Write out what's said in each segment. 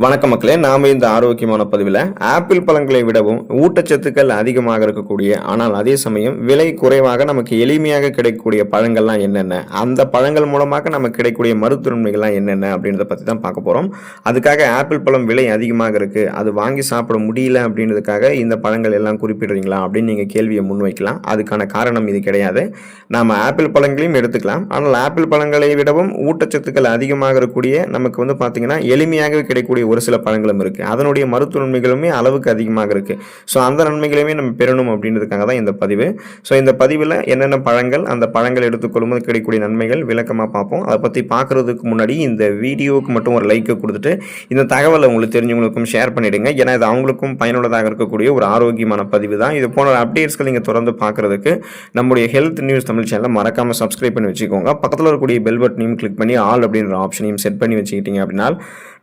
வணக்கம் மக்களே, நாம இந்த ஆரோக்கியமான பதிவில் ஆப்பிள் பழங்களை விடவும் ஊட்டச்சத்துக்கள் அதிகமாக இருக்கக்கூடிய ஆனால் அதே சமயம் விலை குறைவாக நமக்கு எளிமையாக கிடைக்கக்கூடிய பழங்கள்லாம் என்னென்ன, அந்த பழங்கள் மூலமாக நமக்கு கிடைக்கக்கூடிய மருத்துவன்மைகள்லாம் என்னென்ன அப்படின்றத பற்றி தான் பார்க்க போகிறோம். அதுக்காக ஆப்பிள் பழம் விலை அதிகமாக இருக்குது, அது வாங்கி சாப்பிட முடியல அப்படின்றதுக்காக இந்த பழங்கள் எல்லாம் குறிப்பிடுறீங்களா அப்படின்னு நீங்கள் கேள்வியை முன்வைக்கலாம். அதுக்கான காரணம் இது கிடையாது. நாம் ஆப்பிள் பழங்களையும் எடுத்துக்கலாம், ஆனால் ஆப்பிள் பழங்களை விடவும் ஊட்டச்சத்துக்கள் அதிகமாக இருக்கக்கூடிய நமக்கு பார்த்தீங்கன்னா எளிமையாக கிடைக்கக்கூடிய ஒரு சில பழங்களும் இருக்கு. அதனுடைய மருத்துவ நன்மைகளுமே அளவுக்கு அதிகமாக இருக்கு. ஸோ அந்த நன்மைகளையுமே நம்ம பெறணும் அப்படின்றதுக்காக தான் இந்த பதிவு. ஸோ இந்த பதிவில் என்னென்ன பழங்கள், அந்த பழங்கள் எடுத்துக்கொள்ளும்போது கிடைக்கக்கூடிய நன்மைகள் விளக்கமாக பார்ப்போம். அதை பற்றி பார்க்கறதுக்கு முன்னாடி இந்த வீடியோவுக்கு மட்டும் ஒரு லைக்கை கொடுத்துட்டு இந்த தகவலை உங்களுக்கு தெரிஞ்சவங்களுக்கும் ஷேர் பண்ணிடுங்க. ஏன்னா இது அவங்களுக்கும் பயனுள்ளதாக இருக்கக்கூடிய ஒரு ஆரோக்கியமான பதிவு தான். இது போன்ற அப்டேட்ஸ்கள் நீங்கள் தொடர்ந்து பார்க்கறதுக்கு நம்முடைய ஹெல்த் நியூஸ் தமிழ் சேனலை மறக்காமல் சப்ஸ்கிரைப் பண்ணி வச்சுக்கோங்க. பக்கத்தில் இருக்கக்கூடிய பெல் பட்டனையும் கிளிக் பண்ணி ஆல் அப்படின்ற ஆப்ஷனையும் செட் பண்ணி வச்சுக்கிட்டீங்க அப்படின்னா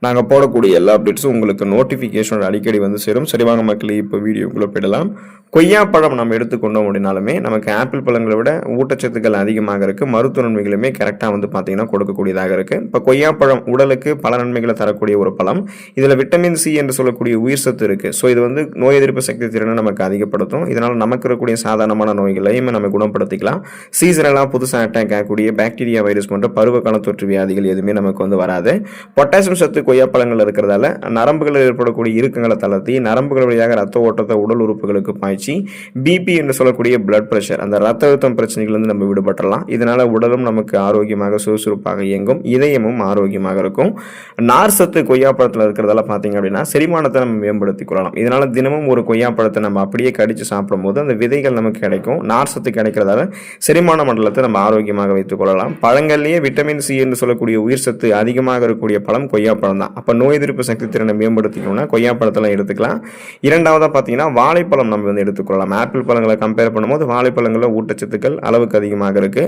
நாங்கள் போடக்கூடிய எல்லா அப்டேட்ஸும் உங்களுக்கு நோட்டிஃபிகேஷன் அடிக்கடி சேரும். சரிவாங்க மக்களே, இப்போ வீடியோக்குள்ளே போயிடலாம். கொய்யாப்பழம் நம்ம எடுத்துக்கொண்டோம் அப்படின்னாலுமே நமக்கு ஆப்பிள் பழங்களை விட ஊட்டச்சத்துக்கள் அதிகமாக இருக்குது, மருத்துவ நன்மைகளுமே கரெக்டாக பார்த்தீங்கன்னா கொடுக்கக்கூடியதாக இருக்குது. இப்போ கொய்யாப்பழம் உடலுக்கு பல நன்மைகளை தரக்கூடிய ஒரு பழம். இதில் விட்டமின் சி என்று சொல்லக்கூடிய உயிர் சத்து இருக்குது. ஸோ இது நோய் எதிர்ப்பு சக்தி திறனை நமக்கு அதிகப்படுத்தும். இதனால் நமக்கு இருக்கக்கூடிய சாதாரணமான நோய்களையுமே நம்ம குணப்படுத்திக்கலாம். சீசனெல்லாம் புதுசாக அட்டாக் ஆகக்கூடிய பாக்டீரியா, வைரஸ் போன்ற பருவகால தொற்று வியாதிகள் எதுவுமே நமக்கு வராது. பொட்டாசியம் சத்து கொய்யாப்பழங்கள் இருக்கிறதால நரம்புகளில் ஏற்படக்கூடிய இறுக்கங்களை தளர்த்தி நரம்புகள் வழியாக ரத்த ஓட்டத்தை உடல் உறுப்புகளுக்கு பாய்ச்சி பிபி என்று சொல்லக்கூடிய பிளட் பிரஷர், அந்த ரத்த அழுத்தம் பிரச்சனைகள் நம்ம விடுபட்டலாம். இதனால உடலும் நமக்கு ஆரோக்கியமாக சுறுசுறுப்பாக இயங்கும், இதயமும் ஆரோக்கியமாக இருக்கும். நார் சத்து கொய்யாப்பழத்தில் இருக்கிறதால பார்த்தீங்க அப்படின்னா செரிமானத்தை நம்ம மேம்படுத்திக் கொள்ளலாம். இதனால தினமும் ஒரு கொய்யாப்பழத்தை நம்ம அப்படியே கடிச்சு சாப்பிடும் போது அந்த விதைகள் நமக்கு கிடைக்கும். நார் சத்து கிடைக்கிறதால செரிமான மண்டலத்தை நம்ம ஆரோக்கியமாக வைத்துக் கொள்ளலாம். பழங்கள்லேயே விட்டமின் சி என்று சொல்லக்கூடிய உயிர் சத்து அதிகமாக இருக்கக்கூடிய பழம் கொய்யாப்பழம் தான். அப்போ நோய் எதிர்ப்பு சக்தி திறனை மேம்படுத்திக்கணும்னா கொய்யாப்பழத்தெல்லாம் எடுத்துக்கலாம். இரண்டாவதாக பார்த்தீங்கன்னா வாழைப்பழம் நம்ம எடுத்துக்கொள்ளலாம். ஆப்பிள் பழங்களை கம்பேர் பண்ணும்போது வாழைப்பழங்களில் ஊட்டச்சத்துக்கள் அளவுக்கு அதிகமாக இருக்கு.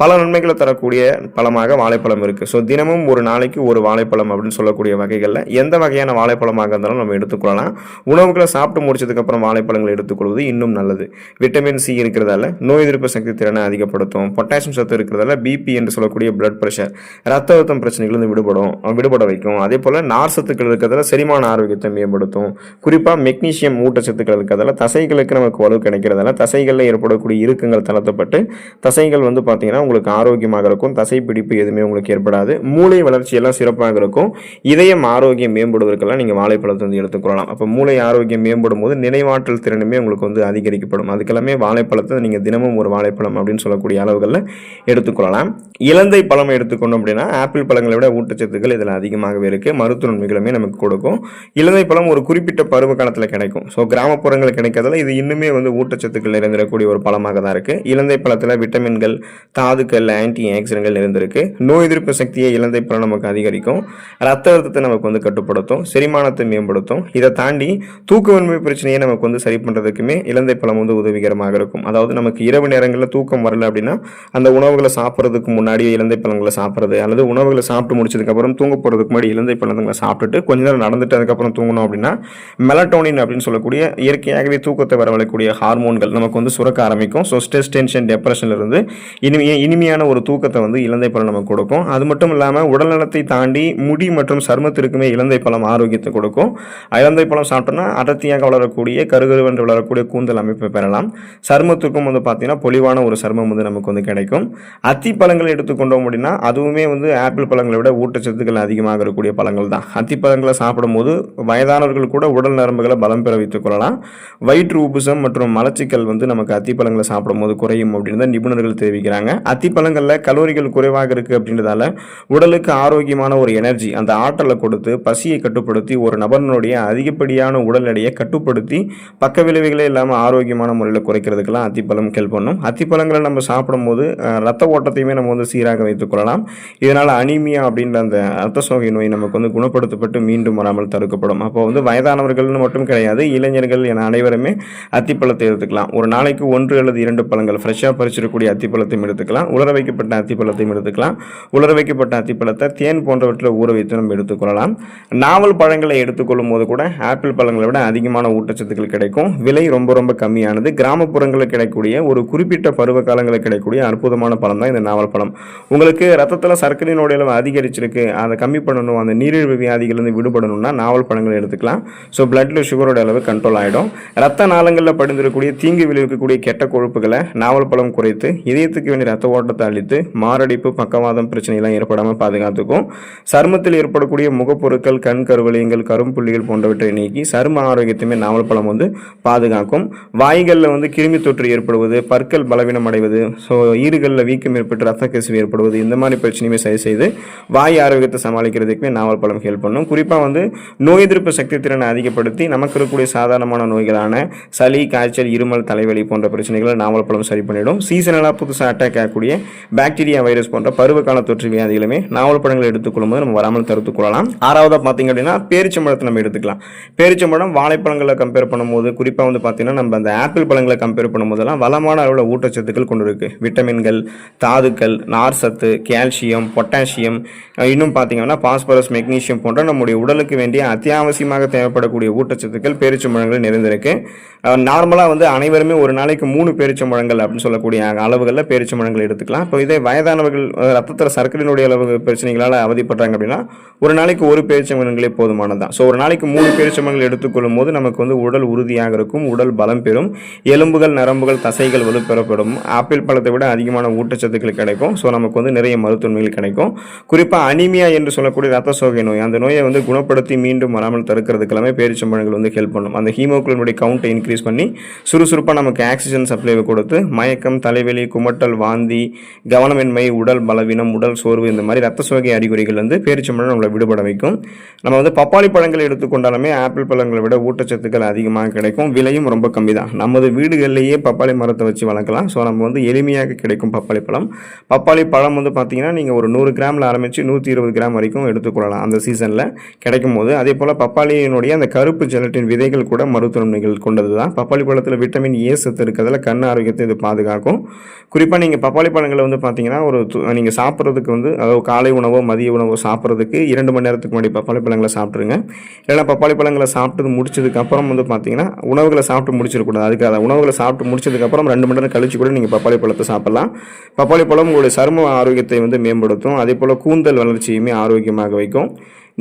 பல நன்மைகளை தரக்கூடிய பழமாக வாழைப்பழம் இருக்கு. ஸோ தினமும் ஒரு நாளைக்கு ஒரு வாழைப்பழம் அப்படின்னு சொல்லக்கூடிய வகைகளில் எந்த வகையான வாழைப்பழமாக இருந்தாலும் நம்ம எடுத்துக்கொள்ளலாம். உணவுகளை சாப்பிட்டு முடிச்சதுக்கு அப்புறம் வாழைப்பழங்களை எடுத்துக்கொள்வது இன்னும் நல்லது. விட்டமின் சி இருக்கிறதால நோய் எதிர்ப்பு சக்தி திறனை அதிகப்படுத்தும். பொட்டாசியம் சத்து இருக்கிறதால பிபி என்று சொல்லக்கூடிய பிளட் பிரஷர், ரத்த அழுத்தம் பிரச்சனைகள் விடுபட வைக்கும். அதே போல நார் சத்துக்கள் இருக்கிறதால செரிமான ஆரோக்கியத்தை மேம்படுத்தும். குறிப்பாக மெக்னீசியம் ஊட்டச்சத்துக்கள் இருக்கிறதால தசைகளுக்கு நமக்கு வலு கிடைக்கிறதால தசைகளில் ஏற்படக்கூடிய இறுக்கங்கள் தளர்த்தப்பட்டு தசைகள் பார்த்தீங்கன்னா உங்களுக்கு ஆரோக்கியமாக இருக்கும். தசை பிடிப்பு எதுவுமே உங்களுக்கு ஏற்படாது. மூளை வளர்ச்சி எல்லாம் சிறப்பாக இருக்கும். இதயம் ஆரோக்கியம் மேம்படுவதற்கெல்லாம் நீங்கள் வாழைப்பழத்தை எடுத்துக்கொள்ளலாம். அப்போ மூளை ஆரோக்கியம் மேம்படும் போது நினைவாற்றல் திறனுமே உங்களுக்கு அதிகரிக்கப்படும். அதுக்கெல்லாமே வாழைப்பழத்தை நீங்கள் தினமும் ஒரு வாழைப்பழம் அப்படின்னு சொல்லக்கூடிய அளவுகளில் எடுத்துக்கொள்ளலாம். இலந்தை பழம் எடுத்துக்கொண்டோம் அப்படின்னா ஆப்பிள் பழங்களை விட ஊட்டச்சத்துக்கள் இதில் அதிகமாகவே இருக்கு, மருத்துவ நன்மைகளுமே நமக்கு கொடுக்கும். இலந்தை பழம் ஒரு குறிப்பிட்ட பருவ காலத்தில் கிடைக்கும். ஸோ கிராமப்புறங்கள் கிடைக்கிறதுல இது இன்னுமே ஊட்டச்சத்துக்கள் நிறைந்திருக்கக்கூடிய ஒரு பழமாக தான் இருக்கு. இலந்தை பழத்தில் விட்டமின்கள், தாதுக்கள், ஆன்டி ஆக்சிடென்ட்கள் நிறைந்திருக்கு. நோய் எதிர்ப்பு சக்தியை இலந்தை பழம் நமக்கு அதிகரிக்கும். ரத்த அழுத்தத்தை நமக்கு கட்டுப்படுத்தும், செரிமானத்தை மேம்படுத்தும். இதை தாண்டி தூக்கமின்மை பிரச்சனையை நமக்கு சரி பண்ணுறதுக்குமே இலந்தை பழம் உதவிகரமாக இருக்கும். அதாவது நமக்கு இரவு நேரங்களில் தூக்கம் வரல அப்படின்னா அந்த உணவுகளை சாப்பிட்றதுக்கு முன்னாடியே இலந்தை பழங்களை சாப்பிட்றது, அல்லது உணவுகளை சாப்பிட்டு முடிச்சதுக்கு அப்புறம் தூங்க போகிறதுக்கு முன்னாடி இலந்தை பழங்களை சாப்பிட்டுட்டு கொஞ்ச நேரம் நடந்துட்டு அதுக்கப்புறம் தூங்கணும் அப்படின்னா மெலட்டோனின் அப்படின்னு சொல்லக்கூடிய இயற்கையாகவே தூக்கத்தை வரவழைக்கூடிய ஹார்மோன்கள் நமக்கு சுரக்க ஆரம்பிக்கும். ஸோ ஸ்ட்ரெஸ், டென்ஷன், டிப்ரெஷன்ல இருந்து இனிமையான ஒரு தூக்கத்தை இலந்தை பழம் நமக்கு கொடுக்கும். அது மட்டும் இல்லாமல் உடல்நலத்தை தாண்டி முடி மற்றும் சருமத்திற்குமே இலந்தை பழம் ஆரோக்கியத்தை கொடுக்கும். இலந்தை பழம் சாப்பிட்டோம்னா அடர்த்தியாக வளரக்கூடிய கருகருவென்று வளரக்கூடிய கூந்தல் அமைப்பை பெறலாம். சருமத்துக்கும் பார்த்தீங்கன்னா பொலிவான ஒரு சருமம் நமக்கு கிடைக்கும். அத்தி பழங்களை எடுத்துக்கொண்டோம் அப்படின்னா அதுவுமே ஆப்பிள் பழங்களை விட ஊட்டச்சத்துக்கள் அதிகமாக இருக்கக்கூடிய பழங்கள் தான். அத்திப்பழங்களை சாப்பிடும்போது வயதானவர்கள் கூட உடல் நரம்புகளை பலம் பெற வைத்துக் கொள்ளலாம். வயிற்று உப்புசம் மற்றும் மலச்சிக்கல் நமக்கு அத்திப்பழங்களை சாப்பிடும்போது குறையும் அப்படின்னு தான் நிபுணர்கள் தெரிவிக்கிறாங்க. அத்திப்பழங்களில் கலோரிகள் குறைவாக இருக்கு அப்படின்றதால உடலுக்கு ஆரோக்கியமான ஒரு எனர்ஜி, அந்த ஆற்றலை கொடுத்து பசியை கட்டுப்படுத்தி ஒரு நபர்களுடைய அதிகப்படியான உடல் எடையை கட்டுப்படுத்தி பக்க விளைவுகளே இல்லாமல் ஆரோக்கியமான முறையில் குறைக்கிறதுக்கெல்லாம் அத்திப்பழம் ஹெல்ப் பண்ணும். அத்திப்பழங்களை நம்ம சாப்பிடும்போது ரத்த ஓட்டத்தையுமே நம்ம சீராக வைத்துக் கொள்ளலாம். இதனால அனீமியா அப்படின்ற அந்த ரத்த சோகை நோய் நமக்கு குணப்படுத்தப்பட்டு மீண்டும் வராமல் தடுக்கப்படும். அப்போ வயதானவர்கள்னு மட்டும் கிடையாது, இளைஞர்கள் என அனைவருமே அத்திப்பழத்தை எடுத்துக்கலாம். ஒரு நாளைக்கு 1 அல்லது 2 பழங்கள் ஃப்ரெஷ்ஷாக பறிச்சிருக்கக்கூடிய அத்திப்பழத்தையும் எடுத்துக்கலாம். உலர வைக்கப்பட்ட அத்திப்பழத்தையும் எடுத்துக்கலாம். உலர வைக்கப்பட்ட அத்திப்பழத்தை தேன் போன்றவற்றில் ஊற வைத்து நம்ம எடுத்துக்கொள்ளலாம். நாவல் பழங்களை எடுத்துக்கொள்ளும் போது கூட ஆப்பிள் பழங்களை விட அதிகமான ஊட்டச்சத்துக்கள் கிடைக்கும். விலை ரொம்ப ரொம்ப கம்மியானது. கிராமப்புறங்களில் கிடைக்கக்கூடிய ஒரு குறிப்பிட்ட பருவ காலங்களில் கிடைக்கக்கூடிய அற்புதமான பழம் தான் இந்த நாவல் பழம். உங்களுக்கு ரத்தத்தில் சர்க்கரை நோய் அதிகரிச்சிருக்கு, அதை கம்மி பண்ணணும், அந்த நீரிழிவு வியாதிகளிலிருந்து விடுபடணும்னா நாவல் பழங்களை எடுத்துக்கலாம். ஸோ பிளட்ல சுகரோட அளவு கண்ட்ரோல் ஆகிடும். ரத்த நாளங்களில் படிந்திருக்கக்கூடிய தீங்கு விளைவிக்கக்கூடிய கெட்ட கொழுப்புகளை நாவல் பழம் குறைத்து இதயத்துக்கு வேண்டிய ரத்த ஓட்டத்தை அளித்து மாரடைப்பு பக்கவாதம் பிரச்சனைலாம் ஏற்படாமல் பாதுகாத்துக்கும். சருமத்தில் ஏற்படக்கூடிய முகப்பொருட்கள் கண் கருவலியங்கள் கரும்புள்ளிகள் போன்றவற்றை நீக்கி சரும ஆரோக்கியத்தையுமே நாவல் பழம் பாதுகாக்கும். வாய்களில் கிருமி தொற்று ஏற்படுவது, பற்கள் பலவீனம் அடைவது, ஸோ ஈறுகளில் வீக்கம் ஏற்பட்டு ரத்த கசிவு ஏற்படுவது, இந்த மாதிரி பிரச்சனையுமே சரி செய்து வாய் ஆரோக்கியத்தை சமாளிக்கிறதுக்குமே நாவல் பழம் ஹெல்ப் பண்ணும். குறிப்பாக நோய் எதிர்ப்பு சக்தி திறனை அதிகப்படுத்தி நமக்கு இருக்கக்கூடிய சாதாரணமான நோய்களான சளி காய்ச்சல் இருமல் தலைவலி போன்ற பிரச்சனைகளை நாவல் பழம் சரி பண்ணிடும். சீசனலாக புதுசாக அட்டாக் ஆகக்கூடிய பாக்டீரியா வைரஸ் போன்ற பருவகால தொற்று வியாதிகளுமே நாவல் பழங்களை எடுத்துக்கொள்ளும் போது நம்ம வராமல் தடுத்துக் கொள்ளலாம். ஆறாவதாக பார்த்தீங்க அப்படின்னா பேரிச்சம்பழத்தை நம்ம எடுத்துக்கலாம். பேரிச்சம்பழம் வாழைப்பழங்களை கம்பேர் பண்ணும்போது குறிப்பாக பார்த்தீங்கன்னா நம்ம அந்த ஆப்பிள் பழங்களை கம்பேர் பண்ணும்போதெல்லாம் வளமான அளவில் ஊட்டச்சத்துக்கள் கொண்டு இருக்கு. விட்டமின்கள், தாதுக்கள், நார் சத்து, கால்சியம், பொட்டாசியம், இன்னும் பார்த்தீங்கன்னா பாஸ்பரஸ், மெக்னீசியம் போன்ற நம்முடைய உடலுக்கு வேண்டிய அத்தியாவசியமாக தேவைப்படக்கூடிய ஊட்டச்சத்துக்கள் பேரிச்சம்பழங்கள் நிறைந்திருக்கு. நார்மலாக அனைவருமே ஒரு நாளைக்கு 3 பேரிச்சம்பழங்கள் அப்படின்னு சொல்லக்கூடிய அளவுகளில் பேரிச்சம்பழங்கள் எடுத்துக்கலாம். இப்போ இதே வயதானவர்கள் ரத்தத்தில் சர்க்கரையினுடைய அளவு பிரச்சனைகளால் அவதிப்படுறாங்க அப்படின்னா ஒரு நாளைக்கு 1 பேரிச்சம்பழங்களே போதுமானதான். ஸோ ஒரு நாளைக்கு 3 பேரிச்சம்பழங்கள் எடுத்துக்கொள்ளும் போது நமக்கு உடல் உறுதியாக இருக்கும், உடல் பலம் பெறும், எலும்புகள் நரம்புகள் தசைகள் வலுப்பெறப்படும், ஆப்பிள் பழத்தை விட அதிகமான ஊட்டச்சத்துக்கள் கிடைக்கும். ஸோ நமக்கு நிறைய மருத்துவங்கள் கிடைக்கும். குறிப்பாக அனிமியா என்று சொல்லக்கூடிய ரத்த சோகை நோய், அந்த நோயை குணப்படுத்தி மீண்டும் வராமல் தடுக்கிறதுக்கு எல்லாமே பேரிச்சம்பழங்கள் ஹெல்ப் பண்ணும். அந்த ஹீமோகுளோபினுடைய கவுண்டை இன்க்ரீஸ் பண்ணி சுறுசுறுப்பாக நமக்கு ஆக்சிஜன் சப்ளைவை கொடுத்து மயக்கம், தலைவலி, குமட்டல், வாந்தி, கவனமின்மை, உடல் பலவீனம், உடல் சோர்வு, இந்த மாதிரி ரத்த சோகை அறிகுறிகள் பேரிச்சம்பழம் நம்மளை விடுபட வைக்கும். நம்ம பப்பாளி பழங்களை எடுத்துக்கொண்டாலுமே ஆப்பிள் பழங்களை விட ஊட்டச்சத்துக்கள் அதிகமாக கிடைக்கும். விலையும் ரொம்ப கம்மி தான். நமது வீடுகளிலேயே பப்பாளி மரத்தை வச்சு வளர்க்கலாம். ஸோ நம்ம எளிமையாக கிடைக்கும் பப்பாளி பழம். பப்பாளி பழம் பார்த்தீங்கன்னா நீங்கள் ஒரு 100 கிராமில் ஆரம்பித்து 120 கிராம் வரைக்கும் எடுத்துக்கொள்ளலாம் அந்த சீசனில் கிடைக்கும் போது. அதே போல் பப்பாளியினுடைய அந்த கருப்பு ஜெலட்டின் விதைகள் கூட மருத்துவ நன்மைகள் கொண்டது தான். பப்பாளி பழத்தில் விட்டமின் ஏ சத்து இருக்கிறதுல கண் ஆரோக்கியத்தை இது பாதுகாக்கும். குறிப்பாக நீங்கள் பப்பாளி பழங்களை பார்த்தீங்கன்னா நீங்கள் சாப்பிட்றதுக்கு அதாவது காலை உணவோ மதிய உணவோ சாப்பிட்றதுக்கு 2 மணி நேரத்துக்கு முன்னாடி பப்பாளி பழங்களை சாப்பிட்ருங்க. இல்லைனா பப்பாளி பழங்களை சாப்பிட்டு முடிச்சதுக்கப்புறம் பார்த்தீங்கன்னா உணவுகளை சாப்பிட்டு முடிச்சிடக்கூடாது. அதுக்காக உணவுகளை சாப்பிட்டு முடிச்சதுக்கப்புறம் 2 மணி நேரம் கழிச்சு கூட நீங்கள் பப்பாளி பழத்தை சாப்பிடலாம். பப்பாளி பழம் உங்களுடைய சரும ஆரோக்கியத்தை மேம்படுத்தும். அதே போல் கூந்தல் வளர்ச்சியுமே ஆரோக்கியமாக வைக்கும்.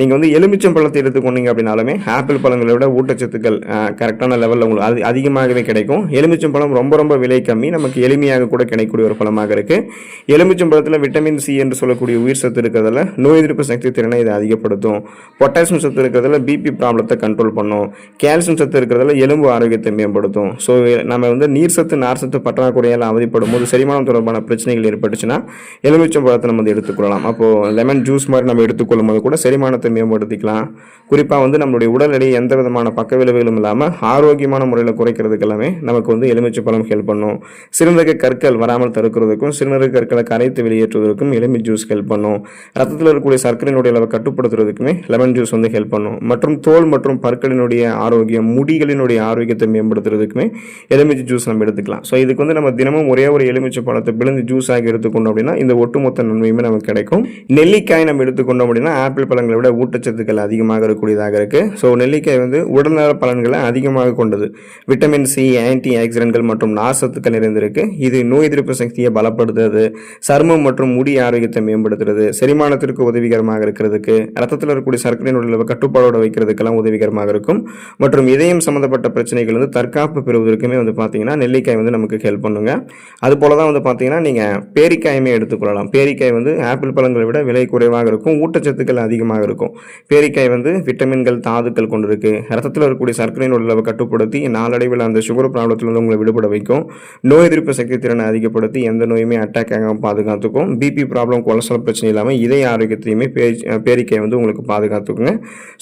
நீங்கள் எலுமிச்சம் பழத்தை எடுத்துக்கொண்டீங்க அப்படின்னாலுமே ஆப்பிள் பழங்களை விட ஊட்டச்சத்துக்கள் கரெக்டான லெவலில் உங்களுக்கு அதிகமாகவே கிடைக்கும். எலுமிச்சம் பழம் ரொம்ப விலை கம்மி, நமக்கு எளிமையாக கூட கிடைக்கக்கூடிய ஒரு பழமாக இருக்குது. எலுமிச்சம் பழத்தில் விட்டமின் சி என்று சொல்லக்கூடிய உயிர் சத்து இருக்கிறதுல நோய் எதிர்ப்பு சக்தி திறனை இதை அதிகப்படுத்தும். பொட்டாசியம் சத்து இருக்கிறதுல பிபி ப்ராப்ளத்தை கண்ட்ரோல் பண்ணும். கால்சியம் சத்து இருக்கிறதுல எலும்பு ஆரோக்கியத்தை மேம்படுத்தும். ஸோ நம்ம நீர் சத்து நார் சத்து பற்றாக்குறையால் அவதிப்படும் போது செரிமானம் தொடர்பான பிரச்சனைகள் ஏற்பட்டுச்சுன்னா எலுமிச்சம் பழத்தை நம்ம எடுத்துக்கொள்ளலாம். அப்போது லெமன் ஜூஸ் மாதிரி நம்ம எடுத்துக்கொள்ளும் போது கூட செரிமானத்தை மேம்படுத்திக்கலாம். குறிப்பாக நம்மளுடைய உடல் எடை எந்த விதமான பக்க விளைவுகளும் இல்லாமல் ஆரோக்கியமான முறையில் குறைக்கிறதுக்கு எல்லாமே நமக்கு எலுமிச்சை பழம் ஹெல்ப் பண்ணும். சிறுநீரக கற்கள் வராமல் தடுக்கிறதுக்கும் சிறுநீரக கற்களை கரைத்து வெளியேற்றுவதற்கும் எலுமிச்சை ஜூஸ் ஹெல்ப் பண்ணும். ரத்தத்தில் இருக்கக்கூடிய சர்க்கரையினுடைய அளவை கட்டுப்படுத்துறதுக்குமே லெமன் ஜூஸ் ஹெல்ப் பண்ணும். மற்றும் தோல் மற்றும் பற்களினுடைய ஆரோக்கியம், முடிகளினுடைய ஆரோக்கியத்தை மேம்படுத்துறதுக்குமே எலுமிச்சை ஜூஸ் நம்ம எடுத்துக்கலாம். ஸோ இதுக்கு நம்ம தினமும் ஒரே ஒரு எலுமிச்சை பழத்தை பிழிந்து ஜூஸ் ஆகி எடுத்துக்கொண்டோம் அப்படின்னா இந்த ஒட்டுமொத்த நன்மையுமே நமக்கு கிடைக்கும். நெல்லிக்காய் நம்ம எடுத்துக்கொண்டோம் அப்படின்னா ஆப்பிள் பழங்களை விட ஊட்டச்சத்துக்கள் அதிகமாக இருக்கக்கூடியதாக இருக்கு. ஸோ நெல்லிக்காய் உடல்நல பலன்களை அதிகமாக கொண்டது. விட்டமின் சி, ஆன்டி ஆக்சிடென்ட்கள் மற்றும் நார் சத்துக்கள் நிறைந்திருக்கு. இது நோய் எதிர்ப்பு சக்தியை பலப்படுத்துறது, சருமம் மற்றும் முடி ஆரோக்கியத்தை மேம்படுத்துறது, செரிமானத்திற்கு உதவிகரமாக இருக்கிறதுக்கு, ரத்தத்தில் இருக்கக்கூடிய சர்க்கரையினுடைய கட்டுப்பாடோடு வைக்கிறதுக்கெல்லாம் உதவிகரமாக இருக்கும். மற்றும் இதயம் சம்பந்தப்பட்ட பிரச்சனைகள் தற்காப்பு பெறுவதற்குமே பார்த்தீங்கன்னா நெல்லிக்காய் நமக்கு ஹெல்ப் பண்ணுங்க. அது போல தான் பார்த்தீங்கன்னா நீங்கள் பேரிக்காயுமே எடுத்துக்கொள்ளலாம். பேரிக்காய் ஆப்பிள் பழங்களை விட விலை குறைவாக இருக்கும், ஊட்டச்சத்துக்கள் அதிகமாக இருக்கும். பேரிக்காய் விட்டமின்கள் தாதுக்கள் கொண்டிருக்கு. ரத்தத்தில் இருக்கக்கூடிய சர்க்கரையின் அளவை கட்டுப்படுத்தி நாளடைவில் அந்த சுகர் ப்ராப்ளத்தில் உங்களை விடுபட வைக்கும். நோய் எதிர்ப்பு சக்தி திறனை அதிகப்படுத்தி எந்த நோயுமே அட்டாக் ஆகாமல் பாதுகாத்துக்கும். பிபி ப்ராப்ளம், கொலஸ்ட்ரால் பிரச்சனை இல்லாமல் இதய ஆரோக்கியத்தையுமே பேரிக்காய் உங்களுக்கு பாதுகாத்துக்குங்க.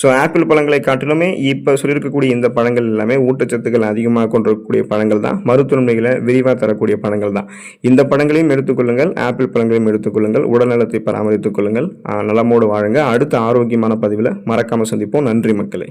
ஸோ ஆப்பிள் பழங்களை காட்டிலுமே இப்போ சொல்லியிருக்கக்கூடிய இந்த பழங்கள் எல்லாமே ஊட்டச்சத்துக்கள் அதிகமாக கொண்டிருக்கக்கூடிய பழங்கள் தான், மருத்துவ நன்மைகளை விரிவாக தரக்கூடிய பழங்கள் தான். இந்த பழங்களையும் எடுத்துக்கொள்ளுங்கள், ஆப்பிள் பழங்களையும் எடுத்துக்கொள்ளுங்கள். உடல்நலத்தை பராமரித்துக் கொள்ளுங்கள், நலமோடு வாழுங்க. அடுத்த ஆரோக்கியமான பதிவில் மறக்காம சந்திப்போம். நன்றி மக்களே.